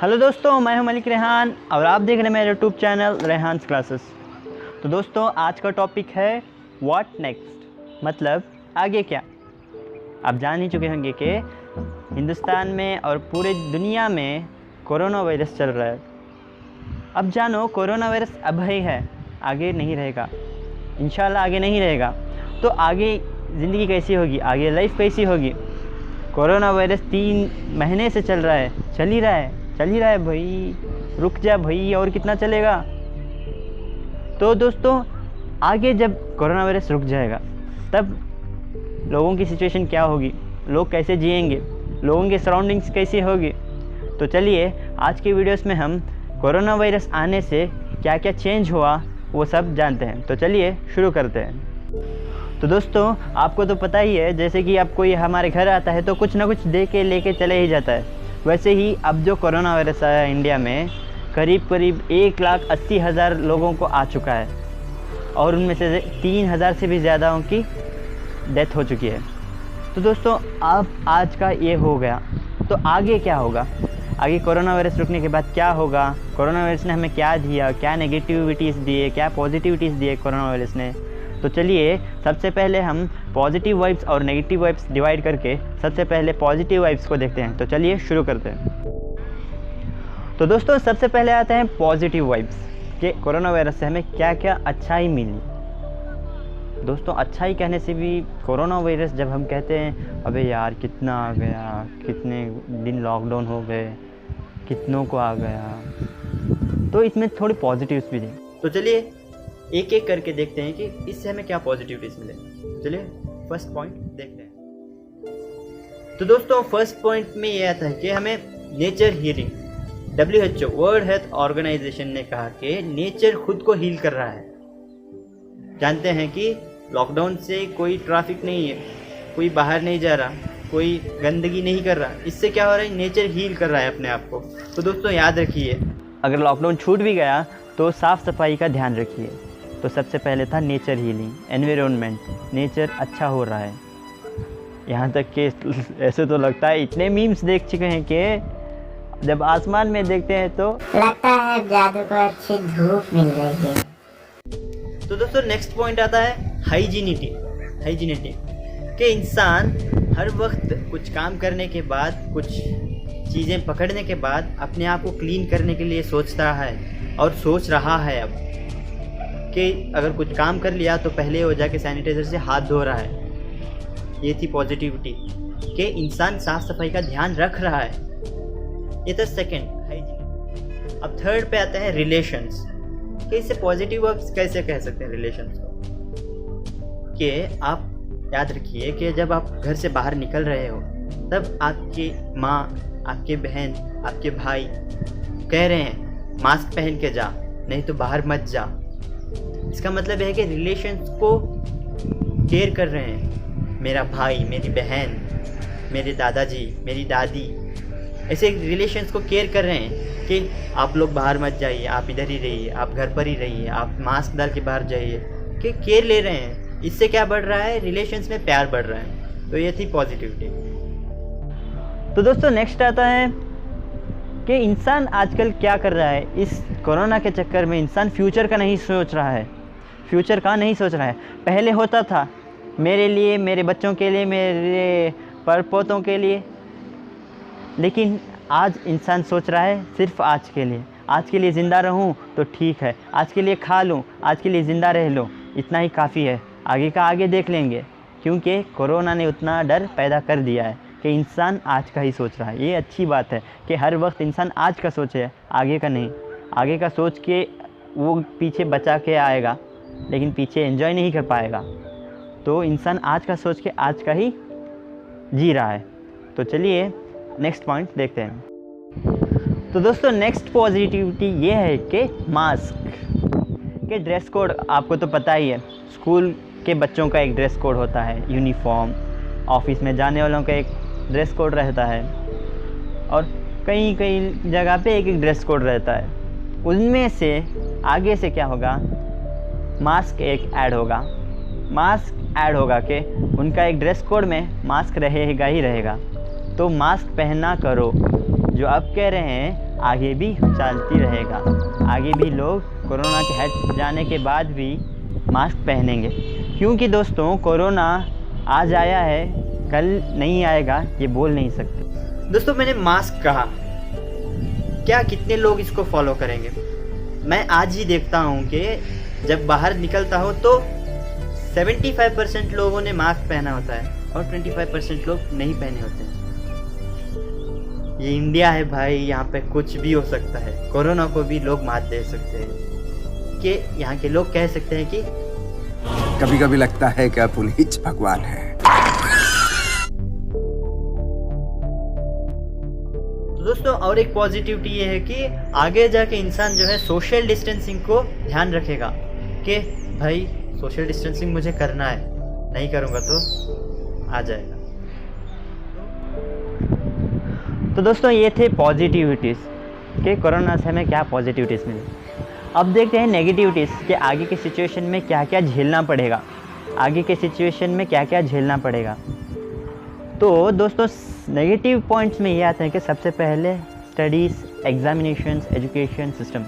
Hello दोस्तों, मैं हूं मलिक रेहान और आप देख रहे हैं मेरे यूट्यूब चैनल रेहान्स क्लासेस। तो दोस्तों, आज का टॉपिक है व्हाट नेक्स्ट, मतलब आगे क्या। आप जान ही चुके होंगे कि हिंदुस्तान में और पूरे दुनिया में कोरोना वायरस चल रहा है। अब जानो, कोरोना वायरस अब ही है, आगे नहीं रहेगा, इंशाल्लाह आगे नहीं रहेगा। तो आगे ज़िंदगी कैसी होगी, आगे लाइफ कैसी होगी। कोरोना वायरस 3 महीने से चल रहा है, चल ही रहा है भाई, रुक जा भाई, और कितना चलेगा। तो दोस्तों, आगे जब कोरोना वायरस रुक जाएगा तब लोगों की सिचुएशन क्या होगी, लोग कैसे जिएंगे, लोगों के सराउंडिंग्स कैसी होगी। तो चलिए आज के वीडियोस में हम कोरोना वायरस आने से क्या क्या चेंज हुआ वो सब जानते हैं। तो चलिए शुरू करते हैं। तो दोस्तों, आपको तो पता ही है, जैसे कि अब कोई हमारे घर आता है तो कुछ ना कुछ दे के लेके चले ही जाता है। वैसे ही अब जो कोरोना वायरस आया इंडिया में, करीब 1,80,000 लोगों को आ चुका है और उनमें से 3,000 से भी ज़्यादा की डेथ हो चुकी है। तो दोस्तों, अब आज का ये हो गया, तो आगे क्या होगा, आगे कोरोना वायरस रुकने के बाद क्या होगा, कोरोना वायरस ने हमें क्या दिया, क्या नेगेटिविटीज़ दिए, क्या पॉजिटिविटीज़ दिए कोरोना वायरस ने। तो चलिए सबसे पहले हम पॉजिटिव वाइब्स और नेगेटिव वाइब्स डिवाइड करके सबसे पहले पॉजिटिव वाइब्स को देखते हैं। तो चलिए शुरू करते हैं। तो दोस्तों, सबसे पहले आते हैं पॉजिटिव वाइब्स कि कोरोना वायरस से हमें क्या क्या अच्छाई मिली। दोस्तों, अच्छाई कहने से भी कोरोना वायरस जब हम कहते हैं अबे यार कितना आ गया, कितने दिन लॉकडाउन हो गए, कितनों को आ गया, तो इसमें थोड़ी पॉजिटिव्स भी थी। तो चलिए एक एक करके देखते हैं कि इससे हमें क्या पॉजिटिविटीज मिले। तो चलिए फर्स्ट पॉइंट देखते हैं। तो दोस्तों, फर्स्ट पॉइंट में ये आता है कि हमें nature healing, WHO World Health Organization ने कहा कि नेचर खुद को हील कर रहा है। जानते हैं कि लॉकडाउन से कोई ट्रैफिक नहीं है, कोई बाहर नहीं जा रहा, कोई गंदगी नहीं कर रहा, इससे क्या हो रहा है, नेचर हील कर रहा है अपने आप को। तो दोस्तों याद रखिए, अगर लॉकडाउन छूट भी गया तो साफ़ सफाई का ध्यान रखिए। तो सबसे पहले था नेचर हीलिंग, एनवायरनमेंट, नेचर अच्छा हो रहा है। यहाँ तक कि ऐसे तो लगता है इतने मीम्स देख चुके हैं कि जब आसमान में देखते हैं तो लगता है जादू को अच्छी धूप मिल रही है। तो दोस्तों नेक्स्ट पॉइंट आता है हाइजीनिटी कि इंसान हर वक्त कुछ काम करने के बाद, कुछ चीज़ें पकड़ने के बाद अपने आप को क्लीन करने के लिए सोचता है और सोच रहा है अब कि अगर कुछ काम कर लिया तो पहले वो जाके सैनिटाइज़र से हाथ धो रहा है। ये थी पॉजिटिविटी कि इंसान साफ सफाई का ध्यान रख रहा है। ये था सेकंड, हाइजीन। अब थर्ड पे आता है रिलेशंस कि इससे पॉजिटिव वर्ब्स कैसे कह सकते हैं रिलेशंस को। कि आप याद रखिए कि जब आप घर से बाहर निकल रहे हो तब आपकी माँ, आपके बहन, आपके भाई कह रहे हैं मास्क पहन के जा, नहीं तो बाहर मत जा। इसका मतलब है कि रिलेशंस को केयर कर रहे हैं। मेरा भाई, मेरी बहन, मेरे दादाजी, मेरी दादी, ऐसे रिलेशंस को केयर कर रहे हैं कि आप लोग बाहर मत जाइए, आप इधर ही रहिए, आप घर पर ही रहिए, आप मास्क डाल के बाहर जाइए, कि केयर ले रहे हैं। इससे क्या बढ़ रहा है, रिलेशंस में प्यार बढ़ रहा है। तो ये थी पॉजिटिविटी। तो दोस्तों नेक्स्ट आता है कि इंसान आजकल क्या कर रहा है। इस कोरोना के चक्कर में इंसान फ्यूचर का नहीं सोच रहा है, पहले होता था मेरे लिए, मेरे बच्चों के लिए, मेरे परपोतों के लिए, लेकिन आज इंसान सोच रहा है सिर्फ आज के लिए ज़िंदा रहूं तो ठीक है, आज के लिए खा लूं, आज के लिए ज़िंदा रह लो, इतना ही काफ़ी है, आगे का आगे देख लेंगे। क्योंकि कोरोना ने उतना डर पैदा कर दिया है कि इंसान आज का ही सोच रहा है। ये अच्छी बात है कि हर वक्त इंसान आज का सोचे, आगे का नहीं। आगे का सोच के वो पीछे बचा के आएगा, लेकिन पीछे एंजॉय नहीं कर पाएगा। तो इंसान आज का सोच के आज का ही जी रहा है। तो चलिए नेक्स्ट पॉइंट देखते हैं। तो दोस्तों नेक्स्ट पॉजिटिविटी ये है कि मास्क के ड्रेस कोड, आपको तो पता ही है, स्कूल के बच्चों का एक ड्रेस कोड होता है, यूनिफॉर्म, ऑफिस में जाने वालों का एक ड्रेस कोड रहता है, और कई जगह पे एक ड्रेस कोड रहता है। उनमें से आगे से क्या होगा, मास्क ऐड होगा कि उनका एक ड्रेस कोड में मास्क रहेगा ही रहेगा। तो मास्क पहनना करो, जो अब कह रहे हैं आगे भी चलती रहेगा। आगे भी लोग कोरोना के हट जाने के बाद भी मास्क पहनेंगे, क्योंकि दोस्तों कोरोना आज आया है, कल नहीं आएगा, ये बोल नहीं सकते। दोस्तों मैंने मास्क कहा, क्या कितने लोग इसको फॉलो करेंगे? मैं आज ही देखता हूँ कि जब बाहर निकलता हूँ तो 75% लोगों ने मास्क पहना होता है और 25% लोग नहीं पहने होते हैं। ये इंडिया है भाई, यहाँ पे कुछ भी हो सकता है। कोरोना को भी लोग मात दे सकते हैं। कि यहाँ के लोग कह सकते हैं कि कभी कभी लगता है कि आप उन्हीं भगवान हैं। तो दोस्तों और एक पॉजिटिविटी ये है कि आगे जाके इंसान जो है सोशल डिस्टेंसिंग को ध्यान रखेगा कि भाई सोशल डिस्टेंसिंग मुझे करना है, नहीं करूँगा तो आ जाएगा। तो दोस्तों ये थे पॉजिटिविटीज़ कि कोरोना से हमें क्या पॉजिटिविटीज़ मिली। अब देखते हैं नेगेटिविटीज़ कि आगे के सिचुएशन में क्या क्या झेलना पड़ेगा। आगे के सिचुएशन में क्या क्या झेलना पड़ेगा। तो दोस्तों नेगेटिव पॉइंट्स में ये आते हैं कि सबसे पहले स्टडीज़, एग्जामिनेशंस, एजुकेशन सिस्टम।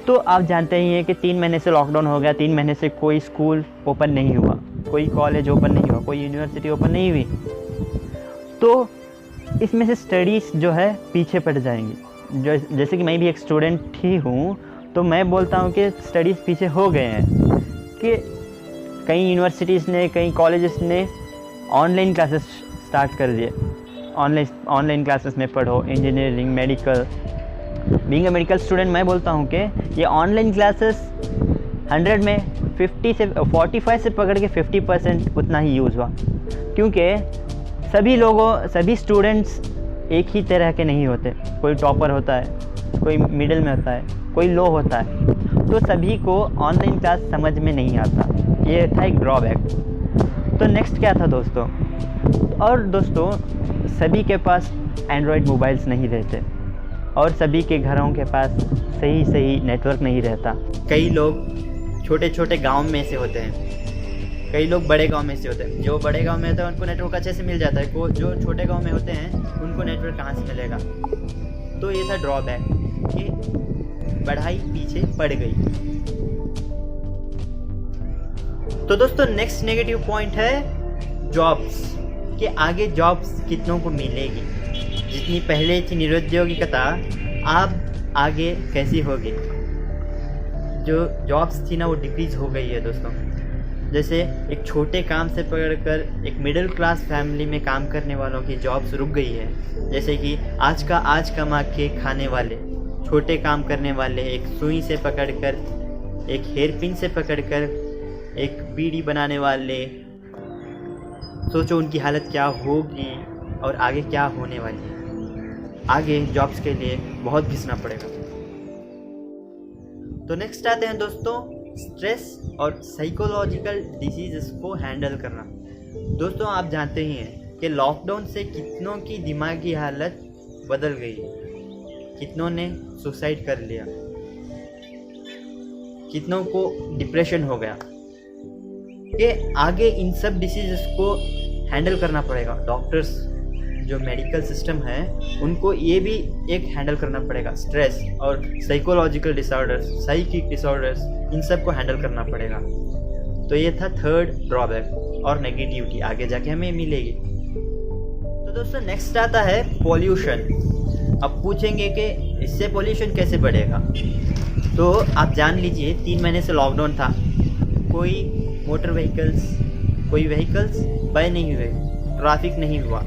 तो आप जानते ही हैं कि 3 महीने से लॉकडाउन हो गया, 3 महीने से कोई स्कूल ओपन नहीं हुआ, कोई कॉलेज ओपन नहीं हुआ, कोई यूनिवर्सिटी ओपन नहीं हुई। तो इसमें से स्टडीज़ जो है पीछे पड़ जाएंगी। जैसे कि मैं भी एक स्टूडेंट ही हूँ, तो मैं बोलता हूँ कि स्टडीज़ पीछे हो गए हैं कि कई यूनिवर्सिटीज़ ने, कई कॉलेजेस ने ऑनलाइन क्लासेस स्टार्ट कर दिए। ऑनलाइन क्लासेस में पढ़ो, engineering, medical. Being a medical student मैं बोलता हूँ कि ये ऑनलाइन क्लासेस 100 में 45 से पकड़ के 50% उतना ही यूज़ हुआ, क्योंकि सभी स्टूडेंट्स एक ही तरह के नहीं होते। कोई टॉपर होता है, कोई मिडिल में होता है, कोई लो होता है। तो सभी को ऑनलाइन क्लास समझ में नहीं आता, ये था एक ड्रॉबैक। तो नेक्स्ट क्या था दोस्तों? और दोस्तों सभी के पास एंड्रॉयड मोबाइल्स नहीं रहते और सभी के घरों के पास सही नेटवर्क नहीं रहता। कई लोग छोटे छोटे गांव में से होते हैं, कई लोग बड़े गांव में से होते हैं। जो बड़े गांव में होते हैं उनको नेटवर्क अच्छे से मिल जाता है, जो छोटे गांव में होते हैं उनको नेटवर्क कहाँ से मिलेगा। तो ये था ड्रॉबैक कि पढ़ाई पीछे पड़ गई। तो दोस्तों नेक्स्ट नेगेटिव पॉइंट है जॉब्स, कि आगे जॉब्स कितनों को मिलेगी। जितनी पहले थी निरुद्योगिकता, अब आगे कैसी होगी। जो जॉब्स थी ना वो डिक्रीज हो गई है दोस्तों। जैसे एक छोटे काम से पकड़कर एक मिडिल क्लास फैमिली में काम करने वालों की जॉब्स रुक गई है। जैसे कि आज कमा के खाने वाले, छोटे काम करने वाले, एक सुई से पकड़कर, एक हेयर पिन से पकड़कर, एक बीड़ी बनाने वाले, सोचो उनकी हालत क्या होगी और आगे क्या होने वाली है। आगे जॉब्स के लिए बहुत घिसना पड़ेगा। तो नेक्स्ट आते हैं दोस्तों स्ट्रेस और साइकोलॉजिकल डिसीज़ को हैंडल करना। दोस्तों आप जानते ही हैं कि लॉकडाउन से कितनों की दिमागी हालत बदल गई, कितनों ने सुसाइड कर लिया, कितनों को डिप्रेशन हो गया। कि आगे इन सब डिसीज़ को हैंडल करना पड़ेगा। डॉक्टर्स, जो मेडिकल सिस्टम है, उनको ये भी एक हैंडल करना पड़ेगा। स्ट्रेस और साइकोलॉजिकल डिसऑर्डर्स, साइकिक डिसऑर्डर्स, इन सब को हैंडल करना पड़ेगा। तो ये था थर्ड ड्रॉबैक और नेगेटिविटी, आगे जाके हमें मिलेगी। तो दोस्तों नेक्स्ट आता है पॉल्यूशन। अब पूछेंगे कि इससे पॉल्यूशन कैसे बढ़ेगा। तो आप जान लीजिए 3 महीने से लॉकडाउन था, कोई मोटर व्हीकल्स बाय नहीं हुए, ट्रैफिक नहीं हुआ।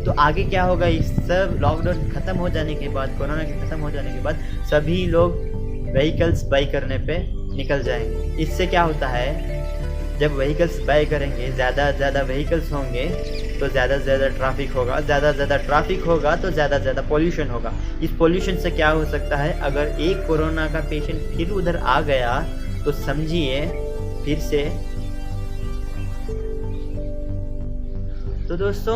तो आगे क्या होगा? इस सब लॉकडाउन ख़त्म हो जाने के बाद, कोरोना के ख़त्म हो जाने के बाद सभी लोग व्हीकल्स बाई करने पे निकल जाएंगे। इससे क्या होता है, जब व्हीकल्स बाई करेंगे, ज़्यादा व्हीकल्स होंगे तो ज़्यादा ट्रैफिक होगा, ज़्यादा ट्रैफिक होगा तो ज़्यादा पॉल्यूशन होगा। इस पॉल्यूशन से क्या हो सकता है, अगर एक कोरोना का पेशेंट फिर उधर आ गया तो समझिए फिर से। तो दोस्तों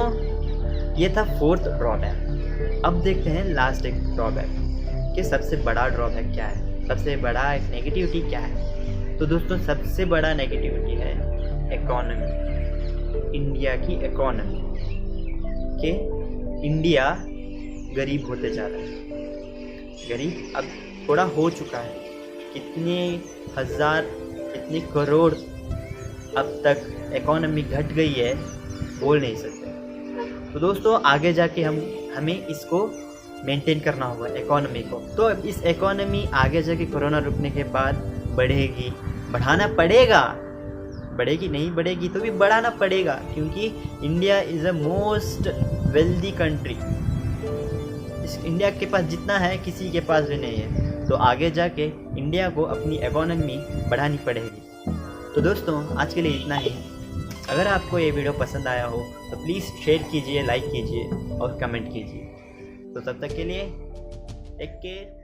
ये था फोर्थ ड्रॉबैक। अब देखते हैं लास्ट एक ड्रॉबैक कि सबसे बड़ा ड्रॉबैक क्या है, सबसे बड़ा एक नेगेटिविटी क्या है। तो दोस्तों सबसे बड़ा नेगेटिविटी है इकोनॉमी, इंडिया की इकोनॉमी। कि इंडिया गरीब होते जा रहा है। गरीब अब थोड़ा हो चुका है, कितने हज़ार कितने करोड़ अब तक इकोनॉमी घट गई है, बोल नहीं सकते। तो दोस्तों आगे जाके हमें इसको मेंटेन करना होगा इकोनॉमी को। तो अब इस इकोनॉमी आगे जाके कोरोना रुकने के बाद बढ़ेगी, बढ़ाना पड़ेगा, बढ़ेगी नहीं बढ़ेगी तो भी बढ़ाना पड़ेगा, क्योंकि India is a most wealthy country. इस इंडिया के पास जितना है किसी के पास भी नहीं है। तो आगे जाके इंडिया को अपनी इकोनॉमी बढ़ानी पड़ेगी। तो दोस्तों आज के लिए इतना ही। अगर आपको ये वीडियो पसंद आया हो तो प्लीज़ शेयर कीजिए, लाइक कीजिए और कमेंट कीजिए। तो तब तक के लिए टेक केयर।